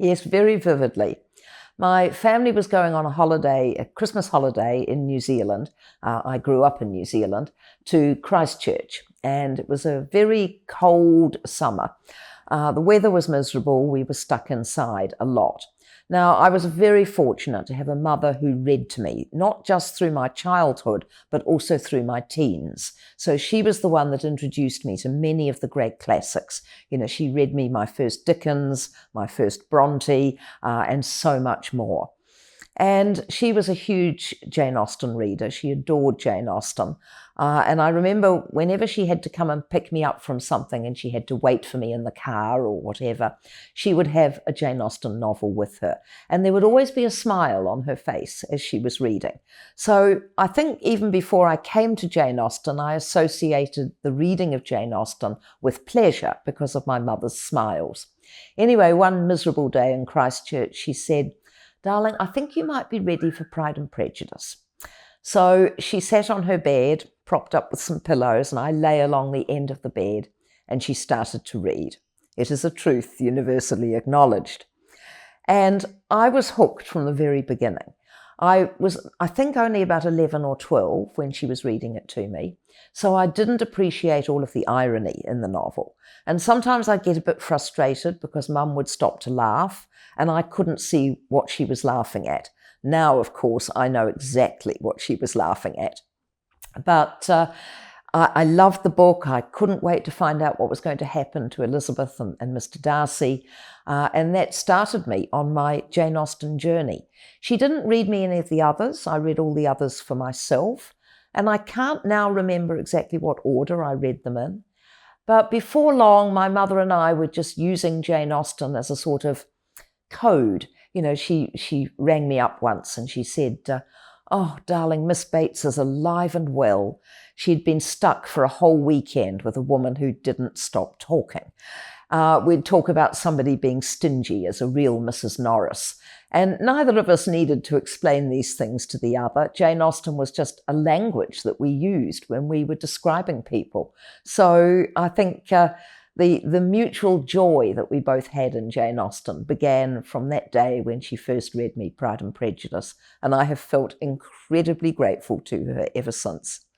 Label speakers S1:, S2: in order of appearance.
S1: Yes, very vividly. My family was going on a holiday, a Christmas holiday in New Zealand. I grew up in New Zealand, to Christchurch, and it was a very cold summer. The weather was miserable. We were stuck inside a lot. Now, I was very fortunate to have a mother who read to me, not just through my childhood, but also through my teens. So she was the one that introduced me to many of the great classics. You know, she read me my first Dickens, my first Bronte, and so much more. And she was a huge Jane Austen reader. She adored Jane Austen. And I remember whenever she had to come and pick me up from something and she had to wait for me in the car or whatever, she would have a Jane Austen novel with her. And there would always be a smile on her face as she was reading. So I think even before I came to Jane Austen, I associated the reading of Jane Austen with pleasure because of my mother's smiles. Anyway, one miserable day in Christchurch, she said, "Darling, I think you might be ready for Pride and Prejudice." So she sat on her bed, propped up with some pillows, and I lay along the end of the bed, and she started to read. It is a truth universally acknowledged. And I was hooked from the very beginning. I think, only about 11 or 12 when she was reading it to me. So I didn't appreciate all of the irony in the novel. And sometimes I'd get a bit frustrated because Mum would stop to laugh and I couldn't see what she was laughing at. Now, of course, I know exactly what she was laughing at. But I loved the book. I couldn't wait to find out what was going to happen to Elizabeth and Mr. Darcy. And that started me on my Jane Austen journey. She didn't read me any of the others. I read all the others for myself. And I can't now remember exactly what order I read them in. But before long, my mother and I were just using Jane Austen as a sort of code. You know, she rang me up once and she said, "Oh, darling, Miss Bates is alive and well. She'd been stuck for a whole weekend with a woman who didn't stop talking." We'd talk about somebody being stingy as a real Mrs. Norris. And neither of us needed to explain these things to the other. Jane Austen was just a language that we used when we were describing people. So I think the mutual joy that we both had in Jane Austen began from that day when she first read me Pride and Prejudice, and I have felt incredibly grateful to her ever since.